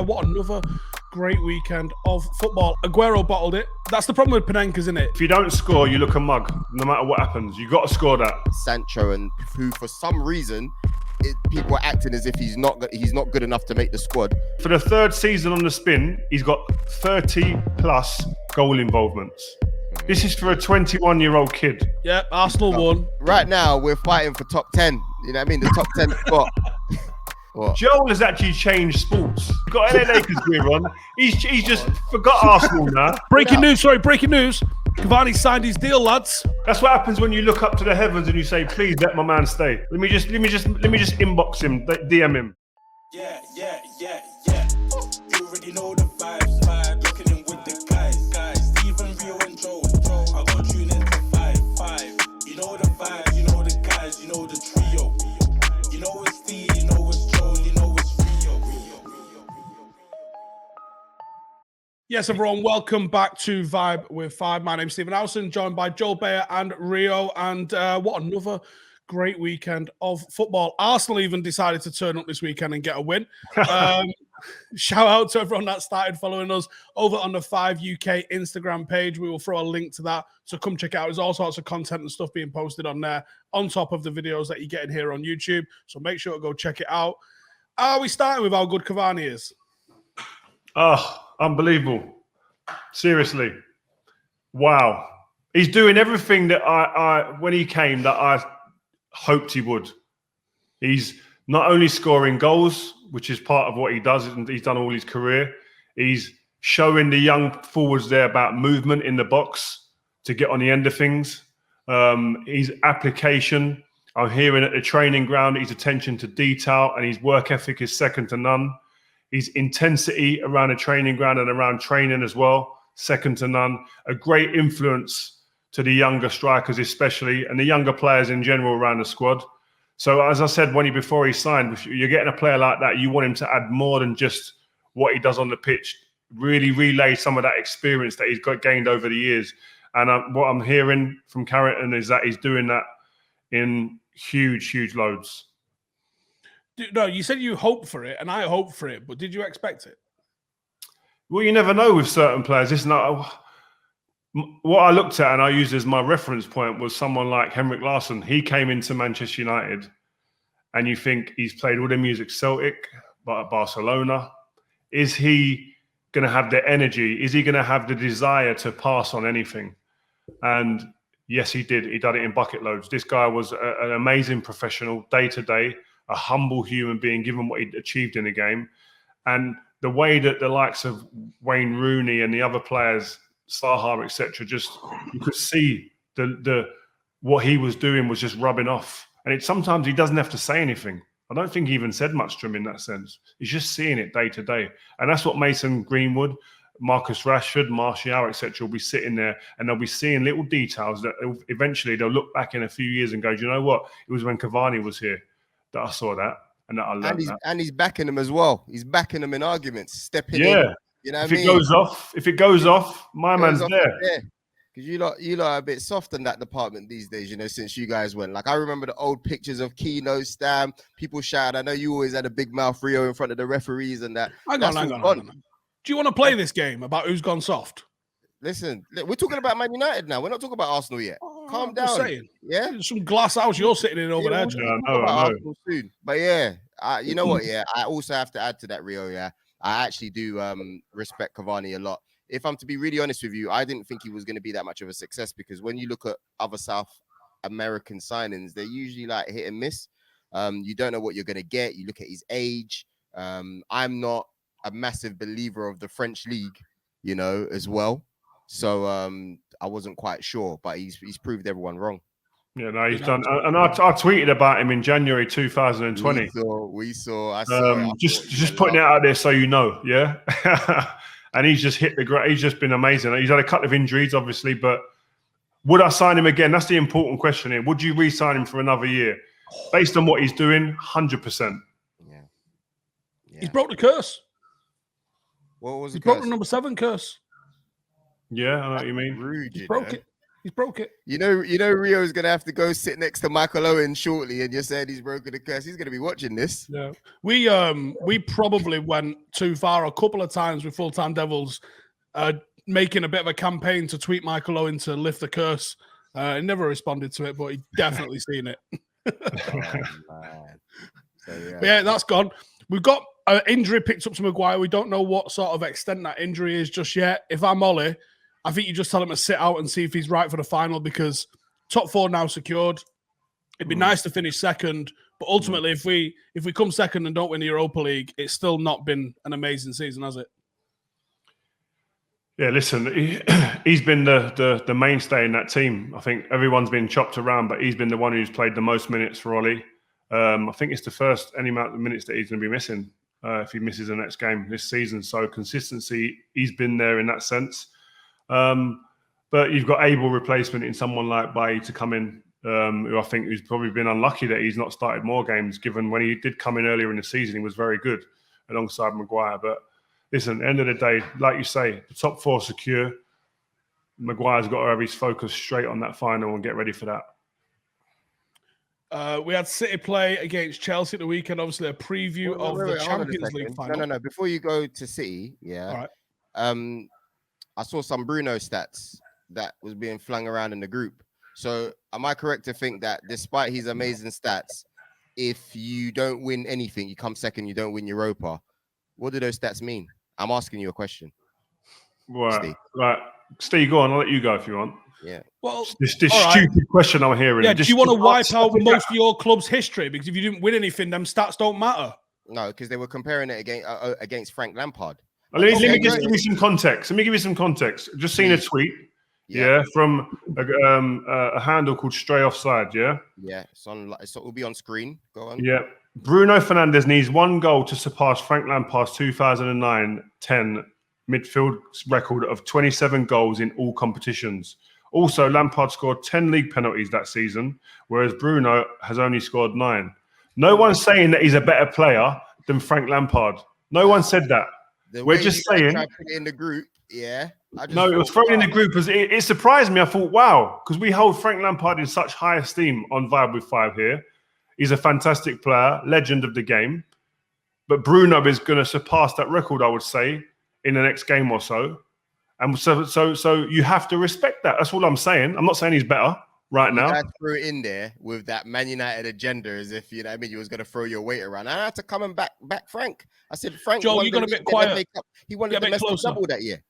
what another great weekend of football. Aguero bottled it. That's the problem with Panenka, isn't it? If you don't score, you look a mug, no matter what happens. You've got to score that. Sancho, and who for some reason, people are acting as if he's not good enough to make the squad. For the third season on the spin, he's got 30 plus goal involvements. This is for a 21-year-old kid. Yeah, Arsenal won. Right now, we're fighting for top 10. You know what I mean? The top 10 spot. What? Joel has actually changed sports. He's got LA Lakers gear on. He's just forgot Arsenal now. Breaking news. Cavani signed his deal, lads. That's what happens when you look up to the heavens and you say, "Please let my man stay." Let me just inbox him, DM him. Yeah. You already know the vibes. Looking in with the guys. Steven, Rio, and Joe. I got tune into 5. You know the vibes. You know the guys. You know the trio. You know it's Steve. You know it's Joe. You know it's Rio. Yes, everyone, welcome back to Vibe with 5. My name's Stephen Howson, joined by Joel Bayer and Rio. And what another great weekend of football. Arsenal even decided to turn up this weekend and get a win. Shout out to everyone that started following us over on the 5 UK Instagram page. We will throw a link to that, so come check it out. There's all sorts of content and stuff being posted on there on top of the videos that you're getting here on YouTube. So make sure to go check it out. Are we starting with how good Cavani is? Oh, unbelievable. Seriously. Wow. He's doing everything that I when he came, that I hoped he would. He's not only scoring goals, which is part of what he does, and he's done all his career. He's showing the young forwards there about movement in the box to get on the end of things. His application, I'm hearing at the training ground, his attention to detail and his work ethic is second to none. His intensity around the training ground and around training as well, second to none. A great influence to the younger strikers especially, and the younger players in general around the squad. So as I said before he signed, if you're getting a player like that, you want him to add more than just what he does on the pitch. Really relay some of that experience that he's gained over the years. And what I'm hearing from Carrington is that he's doing that in huge loads. No, you said you hoped for it, and I hoped for it, but did you expect it? Well, you never know with certain players. It's not... What I looked at and I used as my reference point was someone like Henrik Larsson. He came into Manchester United and you think he's played all the music Celtic, but at Barcelona. Is he going to have the energy? Is he going to have the desire to pass on anything? And yes, he did. He did it in bucket loads. This guy was an amazing professional, day to day, a humble human being, given what he'd achieved in the game. And the way that the likes of Wayne Rooney and the other players, Saha, etc., just you could see the what he was doing was just rubbing off. And sometimes he doesn't have to say anything. I don't think he even said much to him in that sense. He's just seeing it day to day. And that's what Mason Greenwood, Marcus Rashford, Martial, etc. will be sitting there and they'll be seeing little details that eventually they'll look back in a few years and go, do you know what? It was when Cavani was here that I saw that and that I learned that. And he's backing them as well. He's backing them in arguments, stepping in. Yeah. You know what if it goes off, my man's there. Because you lot are a bit soft in that department these days, you know, since you guys went. Like, I remember the old pictures of Keno, Stam, people shouting. I know you always had a big mouth Rio in front of the referees and that. Hang on. Do you want to play this game about who's gone soft? Listen, we're talking about Man United now. We're not talking about Arsenal yet. Calm down. Saying. Yeah? Some glass house you're sitting in over there. Yeah, I know. Soon. But yeah, you know what, yeah, I also have to add to that, Rio, yeah. I actually do respect Cavani a lot. If I'm to be really honest with you, I didn't think he was going to be that much of a success because when you look at other South American signings, they're usually like hit and miss. You don't know what you're going to get. You look at his age. I'm not a massive believer of the French league, you know, as well. So I wasn't quite sure, but he's proved everyone wrong. Yeah, no, he's done. And I tweeted about him in January 2020. We saw. I saw just putting it out there so you know, yeah. And he's just hit the ground. He's just been amazing. He's had a couple of injuries, obviously, but would I sign him again? That's the important question here. Would you re-sign him for another year? Based on what he's doing, 100%. Yeah. He's broke the curse. What was he broke the number 7 curse? Yeah, I know what you mean. Rude, he broke it. He's broke it. You know, Rio's gonna have to go sit next to Michael Owen shortly, and you're saying he's broken the curse. He's gonna be watching this. Yeah, we probably went too far a couple of times with Full Time Devils, making a bit of a campaign to tweet Michael Owen to lift the curse. He never responded to it, but he definitely seen it. Man. So, yeah, that's gone. We've got an injury picked up to Maguire. We don't know what sort of extent that injury is just yet. If I'm Ollie, I think you just tell him to sit out and see if he's right for the final, because top 4 now secured. It'd be nice to finish second, but ultimately, if we come second and don't win the Europa League, it's still not been an amazing season, has it? Yeah, listen, he's been the mainstay in that team. I think everyone's been chopped around, but he's been the one who's played the most minutes for Ollie. I think it's the first any amount of minutes that he's going to be missing if he misses the next game this season. So consistency, he's been there in that sense. But you've got able replacement in someone like Bailly to come in, who I think who's probably been unlucky that he's not started more games, given when he did come in earlier in the season, he was very good alongside Maguire. But listen, at the end of the day, like you say, the top 4 secure. Maguire's got to have his focus straight on that final and get ready for that. Oh. We had City play against Chelsea at the weekend. Obviously, a preview of the Champions League final. No. Before you go to City, All right. I saw some Bruno stats that was being flung around in the group. So, am I correct to think that despite his amazing stats, if you don't win anything, you come second, you don't win Europa? What do those stats mean? I'm asking you a question. Right. Steve, go on. I'll let you go if you want. Yeah. Well, this stupid question I'm hearing. Yeah. Do you want to wipe out most of your club's history? Because if you didn't win anything, them stats don't matter. No, because they were comparing it against Frank Lampard. Let me just give you some context. Just seen a tweet. Yeah, from a handle called Stray Offside. Yeah. Yeah. So it will be on screen. Go on. Yeah. Bruno Fernandes needs 1 goal to surpass Frank Lampard's 2009-10 midfield record of 27 goals in all competitions. Also, Lampard scored 10 league penalties that season, whereas Bruno has only scored 9. No one's saying that he's a better player than Frank Lampard. No one said that. We're just saying. Put it in the group, yeah. No, it was thrown in the group as it surprised me. I thought, wow, because we hold Frank Lampard in such high esteem on Vibe with 5 here. He's a fantastic player, legend of the game. But Bruno is going to surpass that record, I would say, in the next game or so. And so you have to respect that. That's all I'm saying. I'm not saying he's better right now. I threw it in there with that Man United agenda as if, you know what I mean, you was going to throw your weight around. And I had to come and back Frank. I said, Frank, Joel, you got a bit quiet. He won the domestic double that year.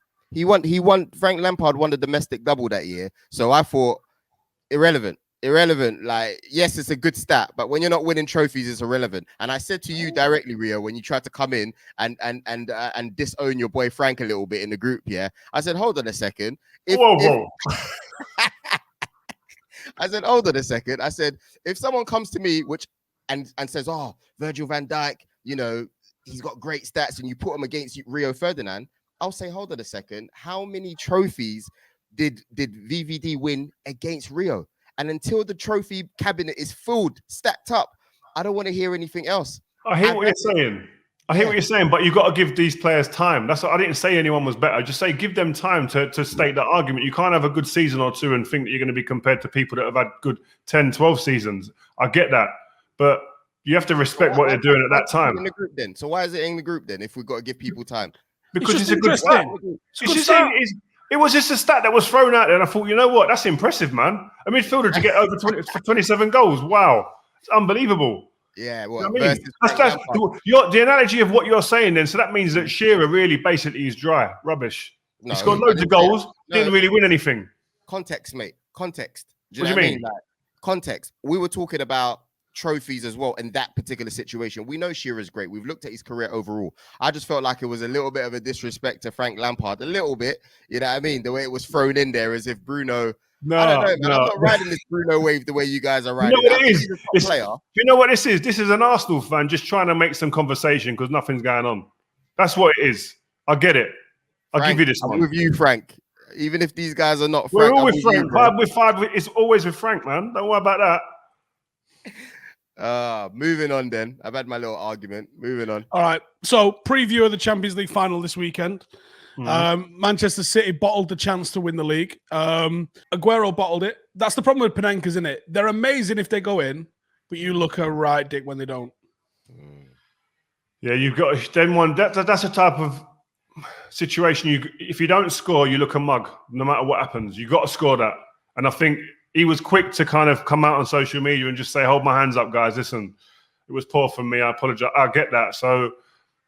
Frank Lampard won the domestic double that year. So I thought, irrelevant. Like, yes, it's a good stat, but when you're not winning trophies, it's irrelevant. And I said to you directly, Rio, when you tried to come in and disown your boy Frank a little bit in the group, yeah, I said, hold on a second. Whoa. I said, hold on a second. I said, if someone comes to me and says, oh, Virgil van Dijk, you know, he's got great stats, and you put him against Rio Ferdinand, I'll say, hold on a second. How many trophies did VVD win against Rio? And until the trophy cabinet is filled, stacked up, I don't want to hear anything else. I hear what you're saying, but you've got to give these players time. That's what I didn't say anyone was better. Just say give them time to state that argument. You can't have a good season or two and think that you're going to be compared to people that have had good 10, 12 seasons. I get that. But you have to respect what they're doing at that time. In the group then. So why is it in the group then if we've got to give people time? Because it's a good stat. It was just a stat that was thrown out there, and I thought, you know what? That's impressive, man. A midfielder to get over 27 goals. Wow. It's unbelievable. Yeah, well, you know the analogy of what you're saying then, so that means that Shearer really basically is dry. Rubbish. No, he scored loads of goals, didn't really win anything. Context, mate. Context. What do you mean? Like, context. We were talking about trophies as well in that particular situation. We know Shearer's great. We've looked at his career overall. I just felt like it was a little bit of a disrespect to Frank Lampard. A little bit. You know what I mean? The way it was thrown in there as if Bruno... I don't know, man. I'm not riding this Bruno wave the way you guys are riding. You know what it is? You know what this is? This is an Arsenal fan just trying to make some conversation because nothing's going on. That's what it is. I get it. I'll give you this one. I'm with you, Frank. Even if these guys are not Frank. We're all with Frank. It's always with Frank, man. Don't worry about that. Moving on then. I've had my little argument. Moving on. All right. So, preview of the Champions League final this weekend. Manchester City bottled the chance to win the league. Aguero bottled it. That's the problem with Panenka, isn't it? They're amazing if they go in, but you look a right dick when they don't. Yeah, you've got then one. That's a type of situation. If you don't score, you look a mug. No matter what happens, you got to score that. And I think he was quick to kind of come out on social media and just say, "Hold my hands up, guys. Listen, it was poor from me. I apologize. I get that." So,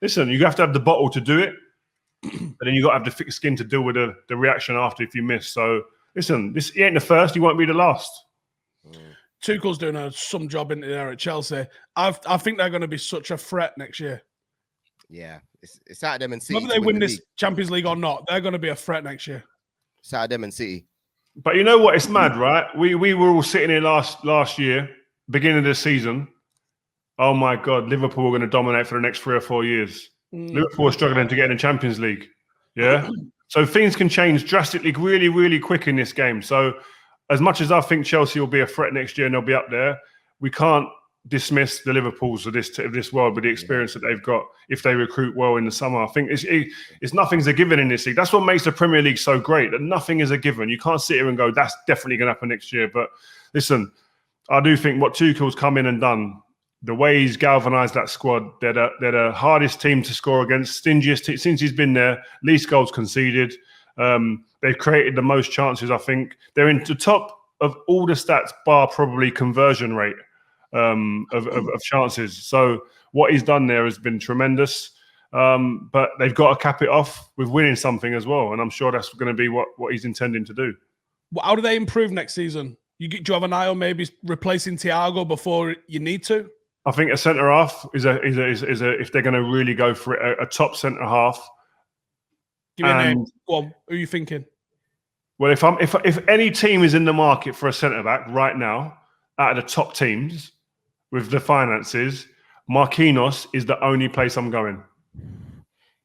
listen, you have to have the bottle to do it. But then you got to have the thick skin to deal with the reaction after if you miss. So listen, he ain't the first. He won't be the last. Tuchel's doing some job in there at Chelsea. I think they're going to be such a threat next year. Yeah, it's out of them and City. Whether they win this Champions League or not, they're going to be a threat next year. It's out of them and City. But you know what? It's mad, right? We were all sitting here last year, beginning of the season. Oh my God, Liverpool are going to dominate for the next 3 or 4 years. Liverpool are struggling to get in the Champions League. Yeah. So things can change drastically, really, really quick in this game. So as much as I think Chelsea will be a threat next year and they'll be up there, we can't dismiss the Liverpools of this world with the experience that they've got if they recruit well in the summer. I think it's nothing's a given in this league. That's what makes the Premier League so great, that nothing is a given. You can't sit here and go, that's definitely going to happen next year. But listen, I do think what Tuchel's come in and done, the way he's galvanised that squad, they're the hardest team to score against, stingiest team since he's been there, least goals conceded. They've created the most chances, I think. They're in the top of all the stats, bar probably conversion rate of chances. So what he's done there has been tremendous. But they've got to cap it off with winning something as well. And I'm sure that's going to be what he's intending to do. How do they improve next season? Do you have an eye on maybe replacing Thiago before you need to? I think a centre half is if they're going to really go for it, a top centre half. Give me a name. Go on. Who are you thinking? Well, if any team is in the market for a centre back right now, out of the top teams with the finances, Marquinhos is the only place I'm going.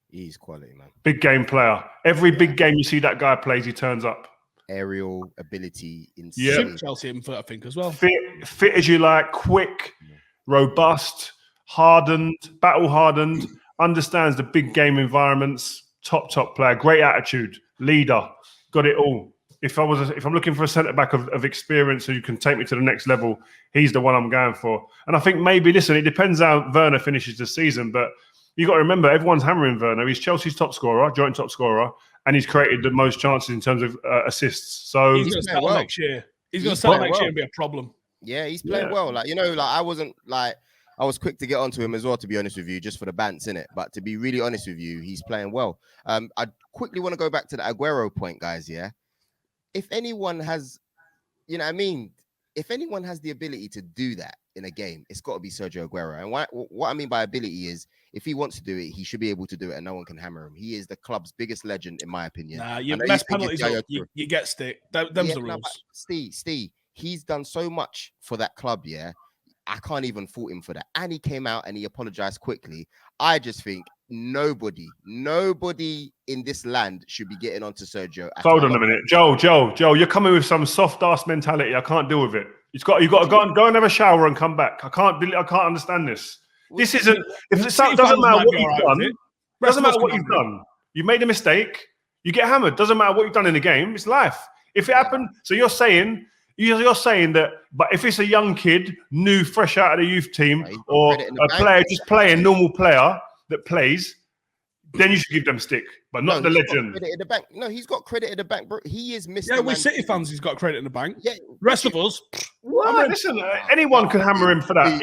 He's quality, man. Big game player. Every big game you see that guy plays, he turns up. Aerial ability, insane. Yeah, Chelsea him for, I think, as well. Fit as you like, quick. Robust, hardened, battle hardened, understands the big game environments, top player, great attitude, leader, got it all. If I'm looking for a centre back of experience who can take me to the next level, he's the one I'm going for. And I think maybe, listen, it depends how Werner finishes the season, but you got to remember everyone's hammering Werner. He's Chelsea's top scorer, joint top scorer, and he's created the most chances in terms of assists. So he's going to start next year. He's going to start next year and be a problem. Yeah, he's playing well. Like, I was quick to get onto him as well, to be honest with you, just for the bants in it. But to be really honest with you, he's playing well. I quickly want to go back to the Aguero point, guys. Yeah. If anyone has, if anyone has the ability to do that in a game, it's got to be Sergio Aguero. And what I mean by ability is, if he wants to do it, he should be able to do it and no one can hammer him. He is the club's biggest legend, in my opinion. Nah, you mess penalties up, you get stick. Them's the rules. Steve, he's done so much for that club, yeah. I can't even fault him for that. And he came out and he apologized quickly. I just think nobody in this land should be getting onto Sergio. Hold on a minute. Joe, you're coming with some soft-ass mentality. I can't deal with it. You've got to go and have a shower and come back. I can't understand this. This isn't... It doesn't matter what you've done. Doesn't matter what you've done. You made a mistake. You get hammered. Doesn't matter what you've done in the game. It's life. If it happened... So you're saying that, but if it's a young kid, new, fresh out of the youth team, or a player just playing, normal player that plays, then you should give them stick, but not the legend. Credit in the bank. No, he's got credit in the bank, bro. He is Mr. Yeah, we're City fans. He's got credit in the bank. Yeah, rest of us. Listen, anyone can hammer him for that.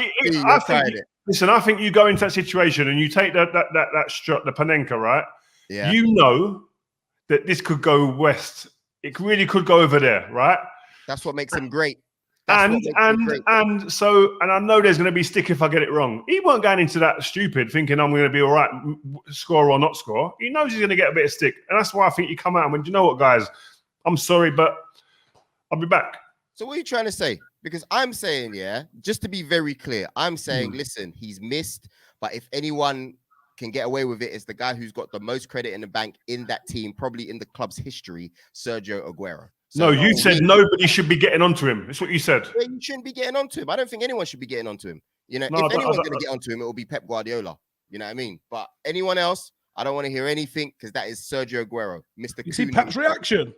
I think you go into that situation and you take that strut, the Panenka, right? Yeah. You know that this could go west. It really could go over there, right? That's what makes him great. And I know there's going to be stick if I get it wrong. He weren't going into that stupid thinking I'm going to be all right, score or not score. He knows he's going to get a bit of stick. And that's why I think you come out and went, you know what, guys, I'm sorry, but I'll be back. So what are you trying to say? Because I'm saying, just to be very clear, I'm saying, listen, he's missed. But if anyone can get away with it, it's the guy who's got the most credit in the bank in that team, probably in the club's history, Sergio Aguero. No, you said nobody should be getting onto him. That's what you said. Yeah, you shouldn't be getting onto him. I don't think anyone should be getting onto him. You know, No, if anyone's going to get onto him, it will be Pep Guardiola. You know what I mean? But anyone else, I don't want to hear anything because that is Sergio Aguero, Mr. You see Pep's reaction?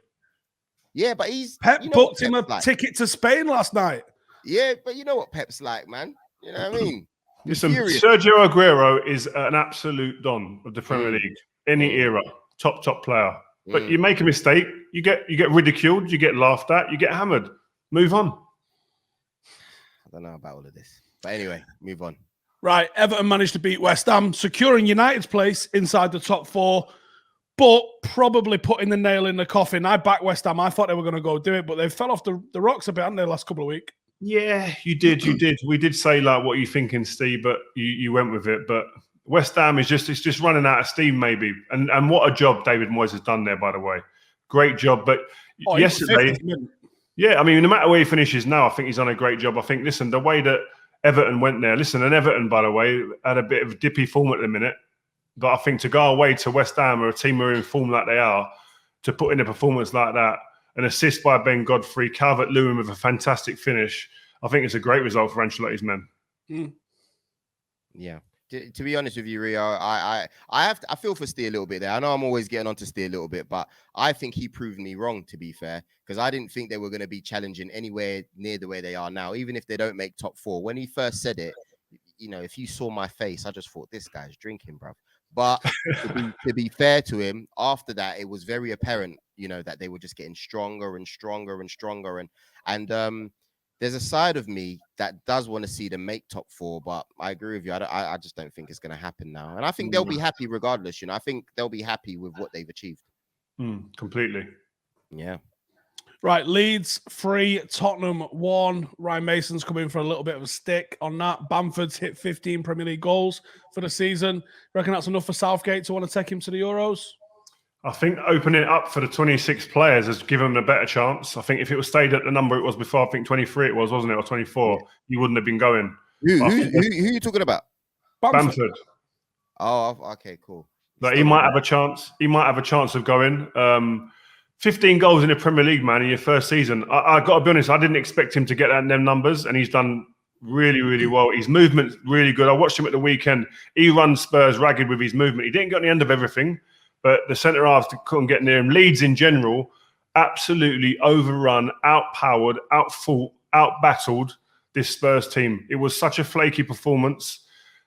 Yeah, but he's Pep booked him a ticket to Spain last night. Yeah, but you know what Pep's like, man. You know what I mean? Listen, Sergio Aguero is an absolute don of the Premier League, any era, top player. But you make a mistake, you get ridiculed, you get laughed at, you get hammered. Move on. I don't know about all of this, but anyway, move on. Right, Everton managed to beat West Ham, securing United's place inside the top 4, but probably putting the nail in the coffin. I backed West Ham. I thought they were going to go do it, but they fell off the rocks a bit, haven't they, the last couple of weeks? Yeah, you did. We did say, like, what are you thinking, Steve? But you went with it. But West Ham is just running out of steam, maybe. And what a job David Moyes has done there, by the way. Great job. But yesterday, yeah, I mean, no matter where he finishes now, I think he's done a great job. I think, listen, the way that Everton went there, and Everton, by the way, had a bit of dippy form at the minute. But I think to go away to West Ham, or a team who are in form like they are, to put in a performance like that, an assist by Ben Godfrey, Calvert-Lewin with a fantastic finish, I think it's a great result for Ancelotti's men. Yeah. To be honest with you, Rio, I feel for Steve a little bit there. I know I'm always getting on to Steve a little bit, but I think he proved me wrong, to be fair, because I didn't think they were going to be challenging anywhere near the way they are now, even if they don't make top 4. When he first said it, you know, if you saw my face, I just thought, this guy's drinking, bruv. But to be fair to him, after that, it was very apparent, you know, that they were just getting stronger and stronger and stronger. And there's a side of me that does want to see them make top 4, but I agree with you. I just don't think it's going to happen now. And I think they'll be happy regardless. You know, I think they'll be happy with what they've achieved. Completely. Yeah. Right, Leeds 3, Tottenham 1. Ryan Mason's come in for a little bit of a stick on that. Bamford's hit 15 Premier League goals for the season. Reckon that's enough for Southgate to want to take him to the Euros? I think opening it up for the 26 players has given them a better chance. I think if it was stayed at the number it was before, I think 23 it was, wasn't it, or 24, you wouldn't have been going. Who are you talking about? Bamford. Oh, okay, cool. But he might have a chance. He might have a chance of going. 15 goals in the Premier League, man, in your first season. I got to be honest, I didn't expect him to get them numbers, and he's done really, really well. His movement's really good. I watched him at the weekend. He runs Spurs ragged with his movement. He didn't get on the end of everything, but the centre-halves couldn't get near him. Leeds in general, absolutely overrun, outpowered, outfought, outbattled this Spurs team. It was such a flaky performance.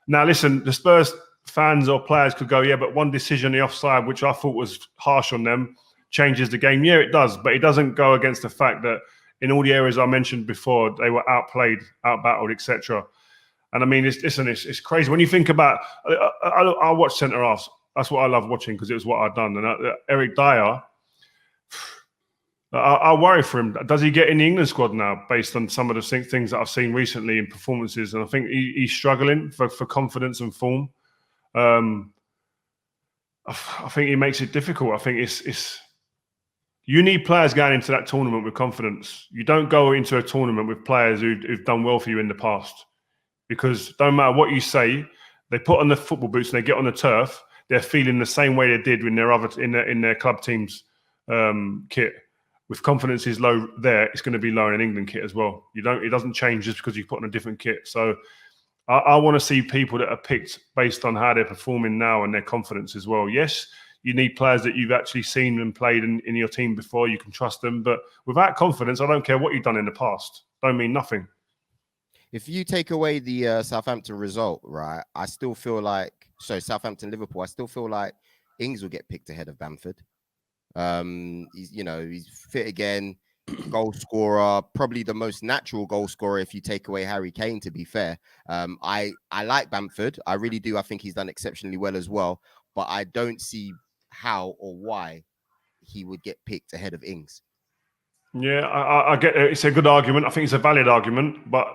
Now, listen, the Spurs fans or players could go, yeah, but one decision, the offside, which I thought was harsh on them, changes the game. Yeah, it does, but it doesn't go against the fact that in all the areas I mentioned before, they were outplayed, outbattled, etc. And I mean, it's crazy. When you think about, I watch centre-halves. That's what I love watching because it was what I'd done. And Eric Dyer, I worry for him. Does he get in the England squad now based on some of the things that I've seen recently in performances? And I think he's struggling for confidence and form. I think he makes it difficult. I think it's you need players going into that tournament with confidence. You don't go into a tournament with players who've done well for you in the past, because don't matter what you say, they put on the football boots and they get on the turf. They're feeling the same way they did in their club team's kit. With confidence is low there, it's going to be low in an England kit as well. It doesn't change just because you put on a different kit. So I want to see people that are picked based on how they're performing now and their confidence as well. Yes, you need players that you've actually seen and played in your team before. You can trust them. But without confidence, I don't care what you've done in the past. Don't mean nothing. If you take away the Southampton result, right, I still feel like, Southampton-Liverpool, I still feel like Ings will get picked ahead of Bamford. He's fit again, goal scorer, probably the most natural goal scorer if you take away Harry Kane, to be fair. I like Bamford. I really do. I think he's done exceptionally well as well. But I don't see how or why he would get picked ahead of Ings. Yeah, I get it. It's a good argument. I think it's a valid argument, but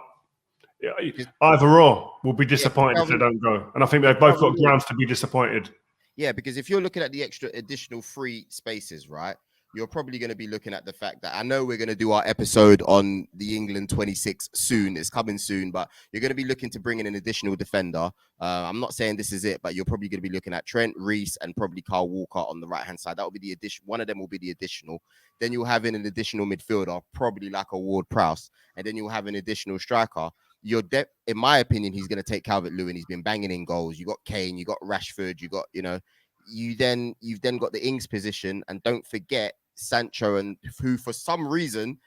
either or will be disappointed if they don't go. And I think they've both got grounds to be disappointed. Yeah, because if you're looking at the additional 3 spaces, right? you're probably going to be looking at the fact that I know we're going to do our episode on the England 26 soon. It's coming soon, but you're going to be looking to bring in an additional defender. I'm not saying this is it, but you're probably going to be looking at Trent, Reece, and probably Kyle Walker on the right-hand side. That will be the addition. One of them will be the additional. Then you'll have in an additional midfielder, probably like a Ward-Prowse, and then you'll have an additional striker. In my opinion, he's going to take Calvert-Lewin. He's been banging in goals. You got Kane, you got Rashford, you got, you've then got the Ings position, and don't forget Sancho, and who for some reason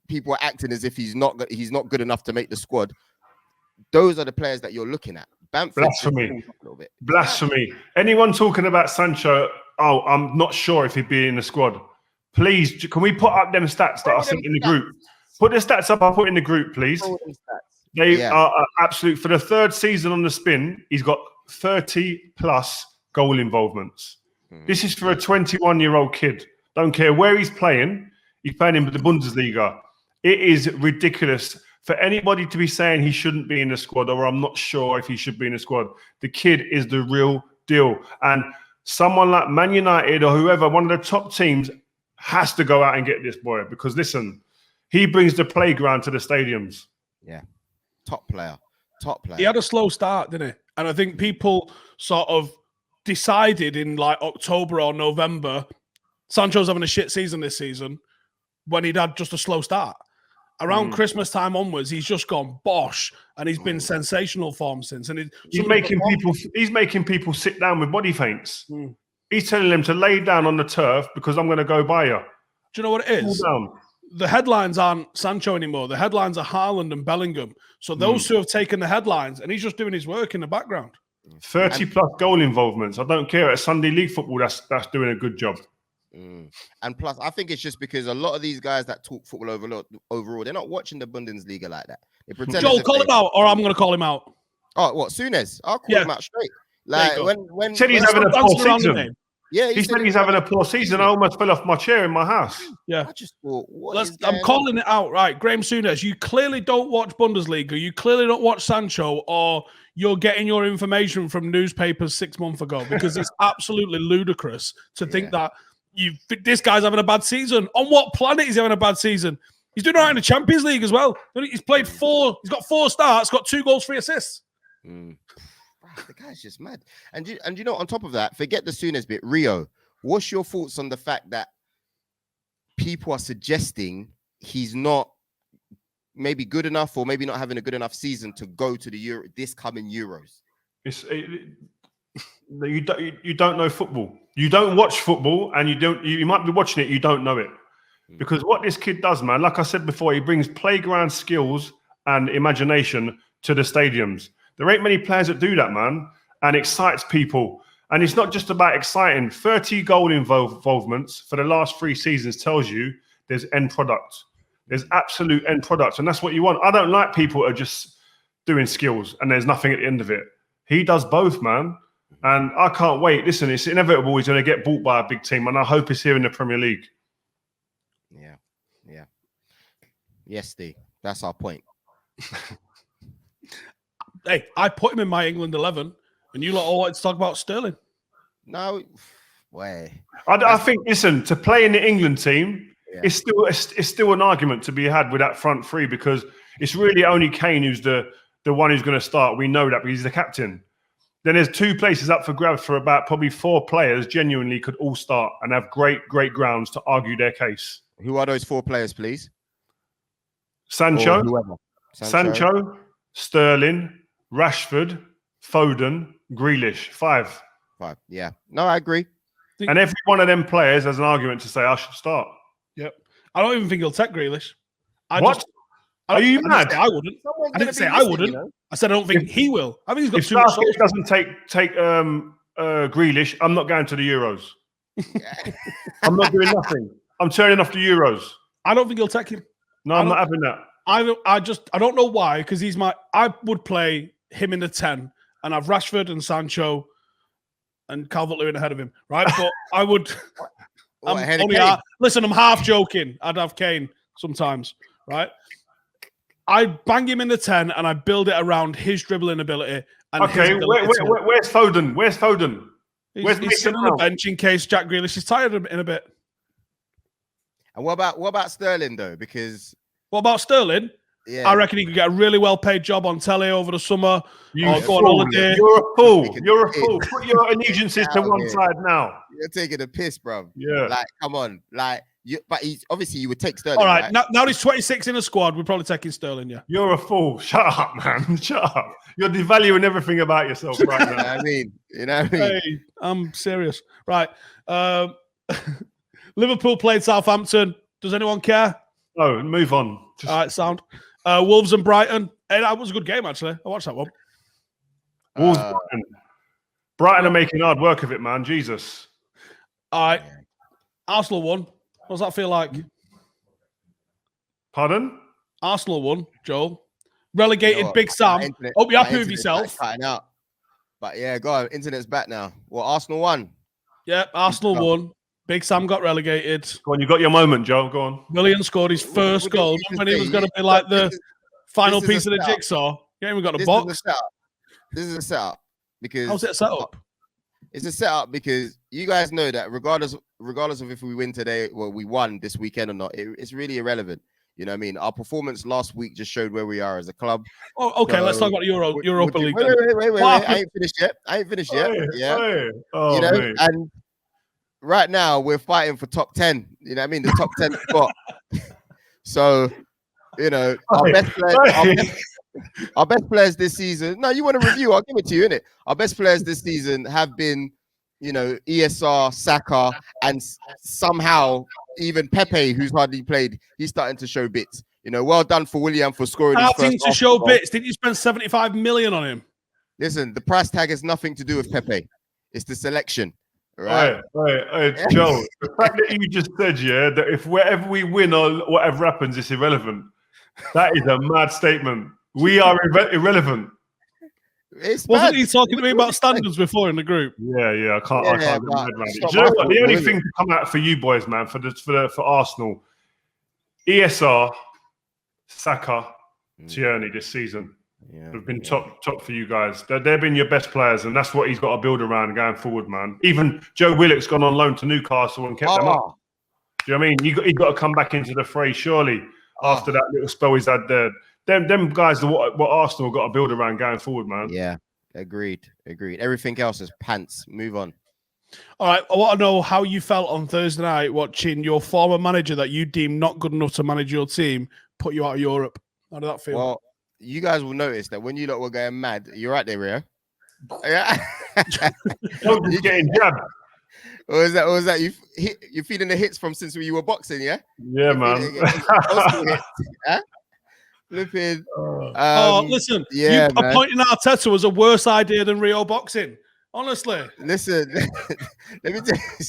people are acting as if he's not good enough to make the squad. Those are the players that you're looking at. Bamford, Blasphemy. Anyone talking about Sancho? Oh, I'm not sure if he'd be in the squad. Please, can we put up them stats that I sent in the group? Put the stats up. I'll put in the group, please. They are absolute. For the third season on the spin, he's got 30 plus goal involvements. This is for a 21-year-old kid. Don't care where he's playing in the Bundesliga. It is ridiculous for anybody to be saying he shouldn't be in the squad, or I'm not sure if he should be in the squad. The kid is the real deal. And someone like Man United or whoever, one of the top teams, has to go out and get this boy, because listen, he brings the playground to the stadiums. Yeah. Top player. He had a slow start, didn't he? And I think people sort of decided in like October or November, Sancho's having a shit season this season, when he'd had just a slow start. Around Christmas time onwards, he's just gone bosh, and he's been sensational form since. And he's making people sit down with body feints. He's telling them to lay down on the turf because I'm going to go by you. Do you know what it is? The headlines aren't Sancho anymore. The headlines are Haaland and Bellingham. So those two have taken the headlines, and he's just doing his work in the background. 30 plus goal involvements. I don't care. At Sunday League football, that's doing a good job. And plus, I think it's just because a lot of these guys that talk football overall, they're not watching the Bundesliga like that. They pretend. Joel, call him out, or I'm going to call him out. Oh, what? Souness? I'll call him out straight. Like when said he's having a poor season. Yeah, he said he's having a poor season. I almost fell off my chair in my house. Yeah, I just thought, I'm calling it out, right? Graham Souness, you clearly don't watch Bundesliga. You clearly don't watch Sancho, or you're getting your information from newspapers 6 months ago, because it's absolutely ludicrous to think that this guy's having a bad season. On what planet is he having a bad season? He's doing all right in the Champions League as well. He's played four. He's got 4 starts, got 2 goals, 3 assists. The guy's just mad. And you know, on top of that, forget the Souness bit. Rio, what's your thoughts on the fact that people are suggesting he's not maybe good enough, or maybe not having a good enough season to go to this coming Euros? You don't know football. You don't watch football, and you might be watching it. You don't know it, because what this kid does, man, like I said before, he brings playground skills and imagination to the stadiums. There ain't many players that do that, man, and excites people. And it's not just about exciting. 30 goal involvements for the last 3 seasons tells you there's end product. There's absolute end product, and that's what you want. I don't like people who are just doing skills and there's nothing at the end of it. He does both, man. And I can't wait. Listen, it's inevitable he's going to get bought by a big team, and I hope it's here in the Premier League. Yeah. Yes, Steve. That's our point. Hey, I put him in my England 11, and you lot all like to talk about Sterling. No way. I think, listen, to play in the England team, it's still an argument to be had with that front three, because it's really only Kane who's the one who's going to start. We know that, because he's the captain. Then there's 2 places up for grabs for about probably 4 players genuinely could all start and have great grounds to argue their case. Who are those 4 players, please? Sancho, Sterling, Rashford, Foden, Grealish. 5. Yeah. No, I agree. And every one of them players has an argument to say I should start. Yep. I don't even think he'll take Grealish. Are you mad? I wouldn't. I didn't say I wouldn't. I said I don't think he will. I think he's got too much. If doesn't take Grealish, I'm not going to the Euros. I'm not doing nothing. I'm turning off the Euros. I don't think he'll take him. No, I'm not having that. I don't know why, because I would play him in the 10 and have Rashford and Sancho and Calvert-Lewin ahead of him, right? But I would. Listen, I'm half joking. I'd have Kane sometimes, right? I bang him in the 10 and I build it around his dribbling ability. And where's Foden? Where's Foden? He's sitting on the bench in case Jack Grealish is tired in a bit. And what about Sterling though? Because What about Sterling? yeah, I reckon he could get a really well-paid job on telly over the summer. You or go on fool. holiday. You're a fool. Taking You're a the fool. piss. Put your allegiances to Out one here. side now. you're taking the piss, bro. Yeah. Like, come on, like but he's obviously you would take Sterling. All right, now he's 26 in a squad. We're probably taking Sterling, yeah. You're a fool. Shut up, man. Shut up. You're devaluing everything about yourself right You know now. what I mean? You know what I mean? Hey, I'm serious. Right. Liverpool played Southampton. Does anyone care? No, move on. All right, sound. Wolves and Brighton. Hey, that was a good game, actually. I watched that one. Wolves, Brighton are making hard work of it, man. Jesus. All right. Arsenal won. What does that feel like? Pardon? Arsenal won, Joel. Relegated You know what? Big Sam. Hope you're My happy with internet's yourself. cutting out. But yeah, go on. Internet's back now. Well, Arsenal won. Yep, Arsenal won. Big Sam got relegated. Go on, you got your moment, Joe. Go on. Willian scored his first What did goal. you just When he was say? going to be like the final this is a piece of the setup. jigsaw. He ain't even got a This box. is a setup. This is a setup because How's it set up? It's a setup because you guys know that regardless of if we win today, well, we won this weekend or not, it's really irrelevant. You know what I mean? Our performance last week just showed where we are as a club. Oh, okay. Let's talk about Europa League. Wait. What I ain't finished yet. Yeah. Hey. Oh, You know, mate. and right now we're fighting for top 10. You know what I mean? The top 10 spot. So, you know, our best players this season. No, you want to review? I'll give it to you, innit? Our best players this season have been, you know, ESR, Saka, and somehow even Pepe, who's hardly played, he's starting to show bits. You know, well done for William for scoring his Starting first to show Arsenal goal. bits. Didn't you spend 75 million on him? Listen, the price tag has nothing to do with Pepe. It's the selection, right? Hey, Joe, the fact that you just said, yeah, that if wherever we win or whatever happens, it's irrelevant. That is a mad statement. We are irrelevant. Wasn't he talking to me about standards before in the group? Yeah, I can't get mad around it. it's Do you know not what? my The only fault, thing to come out for you boys, man, for Arsenal, ESR, Saka, Tierney this season have been top for you guys. They've been your best players, and that's what he's got to build around going forward, man. Even Joe Willock's gone on loan to Newcastle and kept them up. Do you know what I mean? He got to come back into the fray, surely, after that little spell he's had there. Them guys are what Arsenal got to build around going forward, man. Yeah, agreed. Everything else is pants. Move on. All right. I want to know how you felt on Thursday night watching your former manager that you deemed not good enough to manage your team put you out of Europe. How did that feel? Well, you guys will notice that when you lot were going mad, you're right there, Rio. Yeah. You're getting jabbed. Or was that you're feeling the hits from since you were boxing, yeah? Yeah, man. Flipping. Listen, yeah, you appointing Arteta was a worse idea than Rio boxing. Honestly. Listen, let me tell you,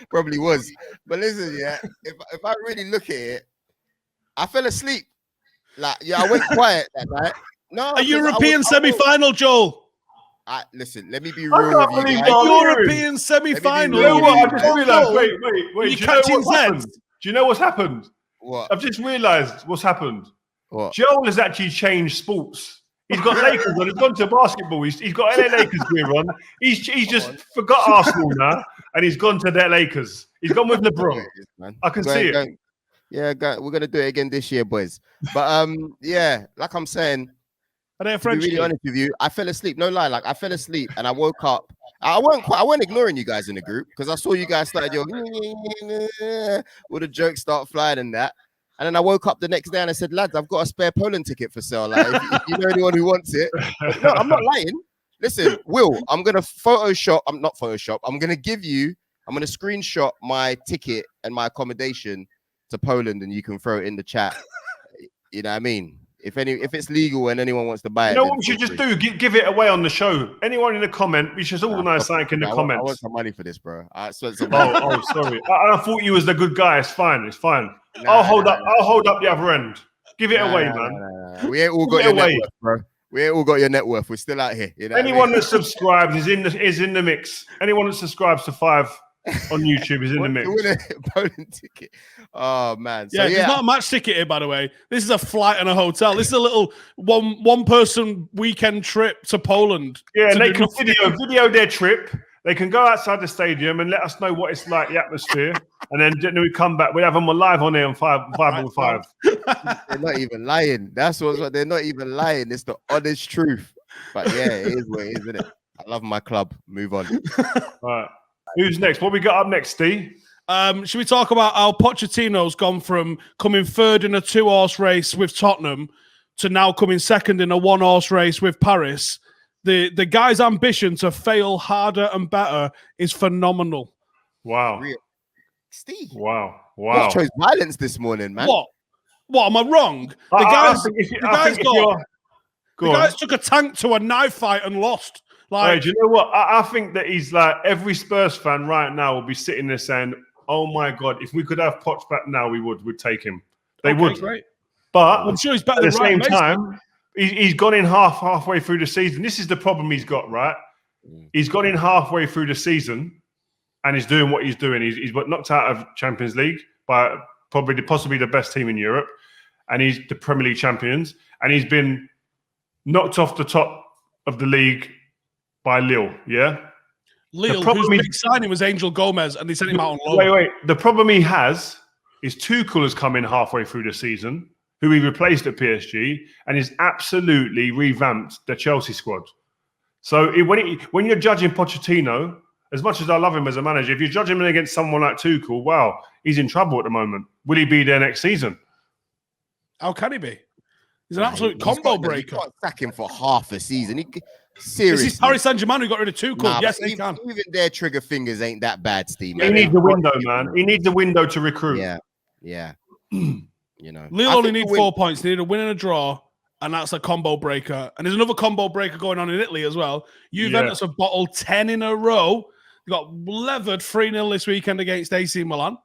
probably was. But listen, yeah, if I really look at it, I fell asleep. Like, yeah, I went quiet that night. No, a European semi-final, Joel. Listen, let me be real with you guys. A European semi-final. You know what? I just realised. Wait. You Do you know catching what's happened? Zeds? Do you know what's happened? What? I've just realised what's happened. What? Joel has actually changed sports. He's got Lakers on. He's gone to basketball. He's got LA Lakers gear on. He's just forgot Arsenal now, and he's gone to their Lakers. He's gone with LeBron. I can see it. Yeah, we're gonna do it again this year, boys. But yeah, like I'm saying, Are they a to be French really team? honest with you, I fell asleep. No lie, like I fell asleep and I woke up. I weren't ignoring you guys in the group because I saw you guys started your all the jokes start flying and that. And then I woke up the next day and I said, lads, I've got a spare Poland ticket for sale. Like, if you know anyone who wants it. No, I'm not lying. Listen, Will, I'm gonna Photoshop. I'm not Photoshop. I'm gonna screenshot my ticket and my accommodation to Poland, and you can throw it in the chat. You know what I mean? If it's legal and anyone wants to buy it, you know what we should just do? Give it away on the show. Anyone in the comment, we should organise something in the comments. I want some money for this, bro. I spent some money. Oh, sorry. I thought you was the good guy. It's fine. I'll hold up the other end. Give it away, man. We ain't all got your net worth, bro. We ain't all got your net worth. We're still out here. You know Anyone that subscribes is in the mix. Anyone that subscribes to 5 on YouTube is in the mix. Poland ticket. Oh man. So, It's not a match ticket here, by the way. This is a flight and a hotel. This is a little one person weekend trip to Poland. Yeah, and they can video their trip, They can go outside the stadium and let us know what it's like, the atmosphere, and then we come back. We have them live on here on 5 They're not even lying. That's what they're not even lying. It's the honest truth. But yeah, it is what it is, isn't it? I love my club. Move on. All right. Who's next? What we got up next, Steve? Should we talk about how Pochettino's gone from coming third in a 2-horse race with Tottenham to now coming second in a 1-horse race with Paris? The guy's ambition to fail harder and better is phenomenal. Wow. Steve. Wow. You chose violence this morning, man. What? Am I wrong? The guys took a tank to a knife fight and lost. Hey, do you know what? I think that he's like every Spurs fan right now will be sitting there saying, "Oh my God, if we could have Poch back now, we'd take him." They would. Great. But I'm sure he's better at than the same time. He's gone in halfway through the season. This is the problem he's got, right? He's gone in halfway through the season, and he's doing what he's doing. He's got knocked out of Champions League by possibly the best team in Europe, and he's the Premier League champions, and he's been knocked off the top of the league by Lille. Yeah, Lille, whose big signing was Angel Gomez, and they sent him out on loan. Wait. The problem he has is Tuchel has come in halfway through the season, who he replaced at PSG, and he's absolutely revamped the Chelsea squad. So when you're judging Pochettino, as much as I love him as a manager, if you're judging him against someone like Tuchel, wow, he's in trouble at the moment. Will he be there next season? How can he be? He's an absolute combo breaker. You can't sack him for half a season. Seriously. This is Paris Saint-Germain who got rid of Tuchel. Yes, they can. Even their trigger fingers ain't that bad, Steve. He needs the window, man. He needs the window to recruit. Yeah. You know, Lille only need 4 points. They need a win and a draw, and that's a combo breaker. And there's another combo breaker going on in Italy as well. Juventus have bottled 10 in a row. They got levered 3-0 this weekend against AC Milan.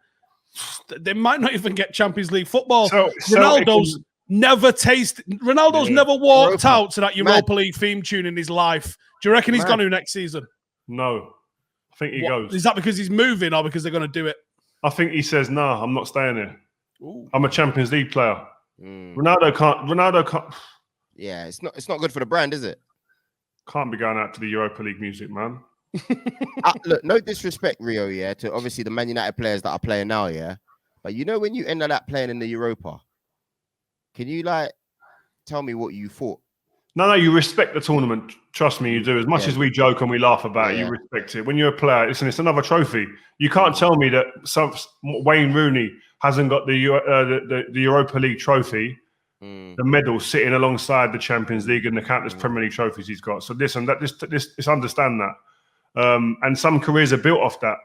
They might not even get Champions League football. Ronaldo's never walked out to that Europa League theme tune in his life. Do you reckon he's going to next season? No. I think he goes. Is that because he's moving or because they're going to do it? I think he says, "No, I'm not staying here. Ooh. I'm a Champions League player." Ronaldo can't. Yeah, it's not good for the brand, is it? Can't be going out to the Europa League music, man. Look, no disrespect, Rio, to obviously the Man United players that are playing now, but you know when you ended up playing in the Europa, can you tell me what you thought? No, you respect the tournament. Trust me, you do. As much as we joke and we laugh about it, you respect it. When you're a player, listen, it's another trophy. You can't tell me that Wayne Rooney hasn't got the Europa League trophy, the medal sitting alongside the Champions League and the countless Premier League trophies he's got. So listen, this understand that. And some careers are built off that.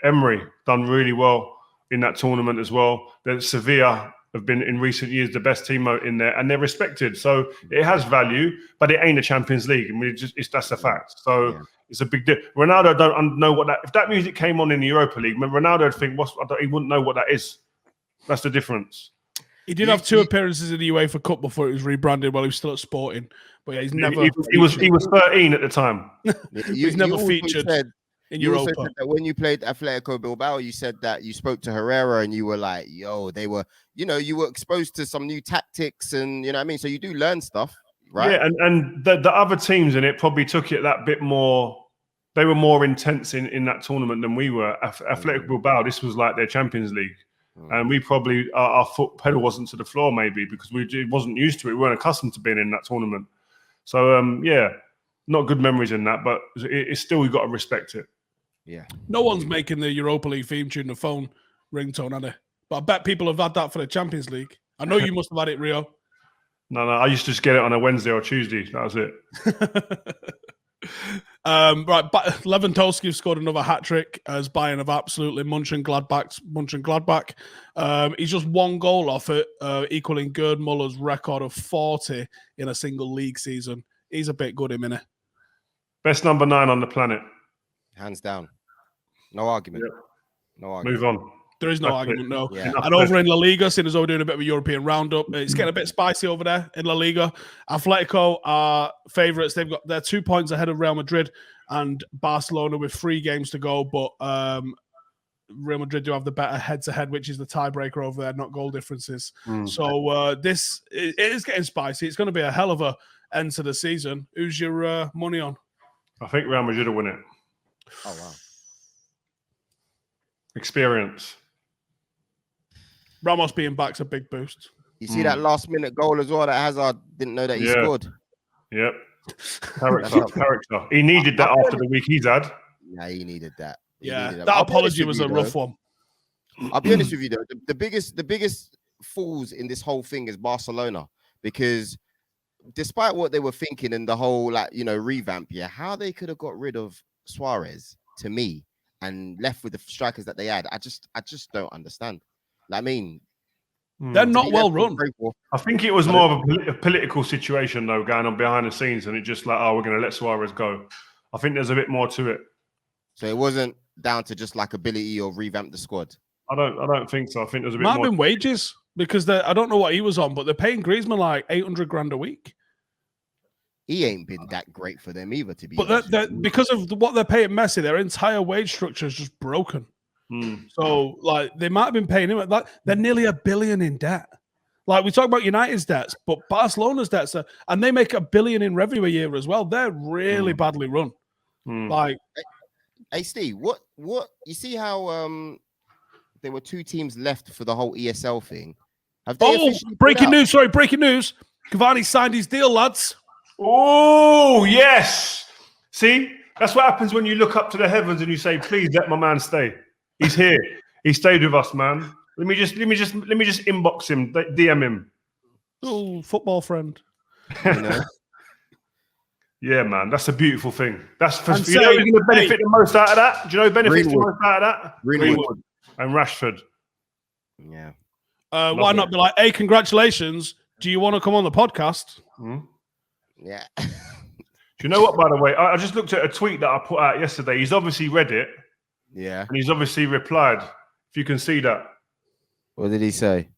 Emery done really well in that tournament as well. Sevilla have been in recent years the best team in there, and they're respected. So it has value, but it ain't a Champions League. I mean, that's a fact. So it's a big deal. Ronaldo don't know what that. If that music came on in the Europa League, Ronaldo would think, he wouldn't know what that is. That's the difference. He did have 2 appearances in the UEFA Cup before it was rebranded while he was still at Sporting. But yeah, he's never. He was 13 at the time. He's never featured in Europa. Also said that when you played Atletico Bilbao, you said that you spoke to Herrera and you were like, "Yo, they were, you were exposed to some new tactics and you know what I mean." So you do learn stuff, right? Yeah, and the other teams in it probably took it that bit more. They were more intense in that tournament than we were. Athletic Bilbao, this was like their Champions League. And we probably, our foot pedal wasn't to the floor maybe because we wasn't used to it. We weren't accustomed to being in that tournament. So, not good memories in that, but it's still, we've got to respect it. Yeah. No one's making the Europa League theme tune the phone ringtone, are they? But I bet people have had that for the Champions League. I know you must have had it, Rio. No, I used to just get it on a Wednesday or Tuesday. That was it. Right, but Lewandowski scored another hat-trick as Bayern have absolutely Mönchengladbach. He's just 1 goal off it, equaling Gerd Muller's record of 40 in a single league season. He's a bit good, him, innit? Best number 9 on the planet. Hands down. No argument. Yep. No argument. Move on. There is no argument, no. Yeah. And over in La Liga, seeing as though we're doing a bit of a European roundup, it's getting a bit spicy over there in La Liga. Atletico are favourites. They're 2 points ahead of Real Madrid and Barcelona with 3 games to go. But Real Madrid do have the better head-to-head, which is the tiebreaker over there, not goal differences. So this it is getting spicy. It's going to be a hell of a end to the season. Who's your money on? I think Real Madrid will win it. Oh wow. Experience. Ramos being back's a big boost. You see that last minute goal as well that Hazard didn't know that he scored. Yep. Character. He needed that after the week he's had. Yeah, he needed that. That apology was a rough one. I'll be honest with you though. The biggest fools in this whole thing is Barcelona, because despite what they were thinking and the whole revamp, how they could have got rid of Suarez to me and left with the strikers that they had, I just don't understand. I mean, they're not well run. I think it was more of a political situation though, going on behind the scenes, and it just we're going to let Suarez go. I think there's a bit more to it. So it wasn't down to just ability or revamp the squad. I don't think so. I think there's a bit more. Might have been wages, because I don't know what he was on, but they're paying Griezmann like 800 grand a week. He ain't been that great for them either, to be honest. But because of what they're paying Messi, their entire wage structure is just broken. So they might have been paying him. They're nearly $1 billion in debt. We talk about United's debts, but Barcelona's debts and they make $1 billion in revenue a year as well. They're really badly run. Hey Steve, what you see how there were 2 teams left for the whole ESL thing? Have they breaking news! Sorry, breaking news. Cavani signed his deal, lads. Oh yes. See, that's what happens when you look up to the heavens and you say, "Please let my man stay." He's here. He stayed with us, man. Let me just inbox him, DM him. Oh, football friend. Yeah, man, that's a beautiful thing. That's for who's going to benefit the most out of that. Do you know who benefits the most out of that? Greenwood and Rashford. Yeah. Why not be like, hey, congratulations. Do you want to come on the podcast? Yeah. Do you know what, by the way? I just looked at a tweet that I put out yesterday. He's obviously read it. Yeah. And he's obviously replied. If you can see that. What did he say?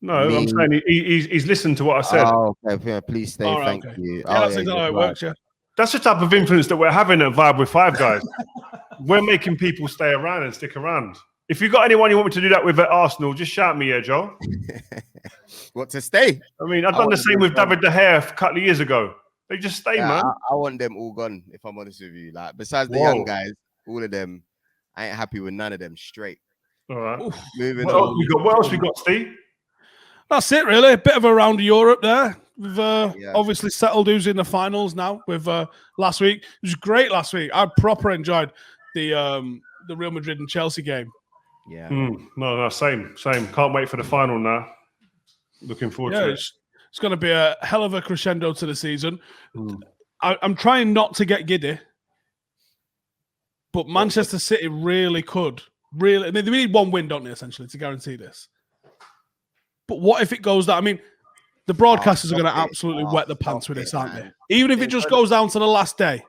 No, I'm saying he's listened to what I said. Oh, okay. Please stay. Thank you. Yeah, that's exactly how it works, yeah. That's the type of influence that we're having at Vibe with Five Guys. We're making people stay around and stick around. If you got anyone you want me to do that with at Arsenal, just shout me here, Joe. What, to stay? I mean, I've done the same with David De Gea a couple of years ago. They just stay, man. I want them all gone, if I'm honest with you. Besides the young guys, all of them, I ain't happy with none of them. Straight. All right. Moving on. What else we got, Steve? That's it, really. A bit of a round of Europe there. We've obviously settled who's in the finals now with last week. It was great last week. I proper enjoyed the Real Madrid and Chelsea game. Yeah. No, same. Can't wait for the final now. Looking forward to it. It's going to be a hell of a crescendo to the season. I'm trying not to get giddy, but Manchester City really could. Really, I mean, they need one win, don't they, essentially, to guarantee this. But what if it goes down? I mean, the broadcasters are going to absolutely wet the pants with this, aren't they? Even if it just goes down to the last day.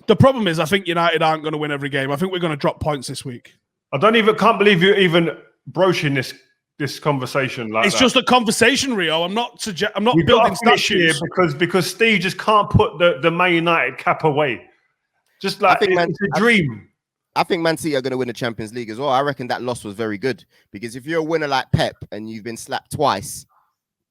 The problem is, I think United aren't going to win every game. I think we're going to drop points this week. I can't believe you're even broaching this conversation like it's that. just a conversation, Rio. I'm not building statues because Steve just can't put the Man United cap away. Just like it's a dream. I think Man City are going to win the Champions League as well. I reckon that loss was very good, because if you're a winner like Pep and you've been slapped twice,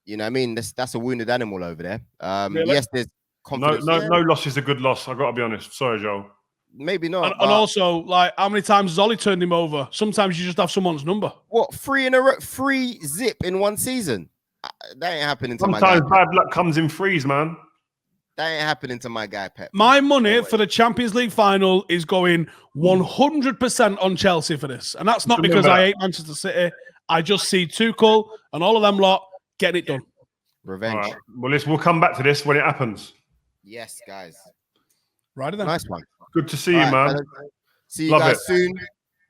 you know what I mean? That's a wounded animal over there. Really? Yes, there's confidence. No loss is a good loss. I got to be honest. Sorry, Joe. Maybe not. And also, how many times has Ollie turned him over? Sometimes you just have someone's number. What, 3 in a row, 3 zip in one season? That ain't happening to my guy. Sometimes bad luck comes in threes, man. That ain't happening to my guy, Pep. My money for the Champions League final is going 100% on Chelsea for this. And that's not because I hate Manchester City. I just see Tuchel and all of them lot getting it done. Revenge. Right. Well, we'll come back to this when it happens. Yes, guys. Right then. Nice one. Good to see you, man. See you guys soon.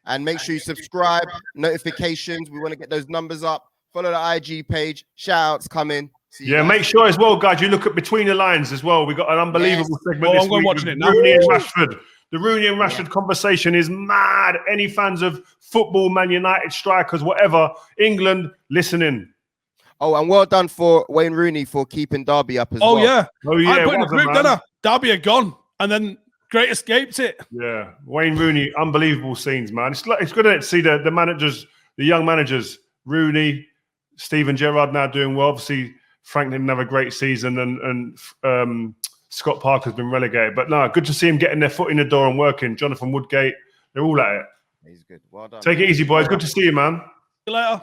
And make sure you subscribe, notifications. We want to get those numbers up. Follow the IG page. Shout-outs coming. Yeah, make sure as well, guys, you look at Between the Lines as well. We got an unbelievable segment this week. Watching it now. Rooney and Rashford. The Rooney and Rashford conversation is mad. Any fans of football, Man United, strikers, whatever, England, listen in. Oh, and well done for Wayne Rooney for keeping Derby up as well. Yeah. Oh, yeah. I put in a group, didn't I? Derby are gone. And then Great escaped it. Yeah. Wayne Rooney, unbelievable scenes, man. It's good to see the managers, the young managers, Rooney, Steven Gerrard now doing well. Obviously, Frank didn't have a great season, and Scott Parker's been relegated. But no, good to see him getting their foot in the door and working. Jonathan Woodgate, they're all at it. He's good. Well done. Take it easy, boys. Good to see you, man. See you later.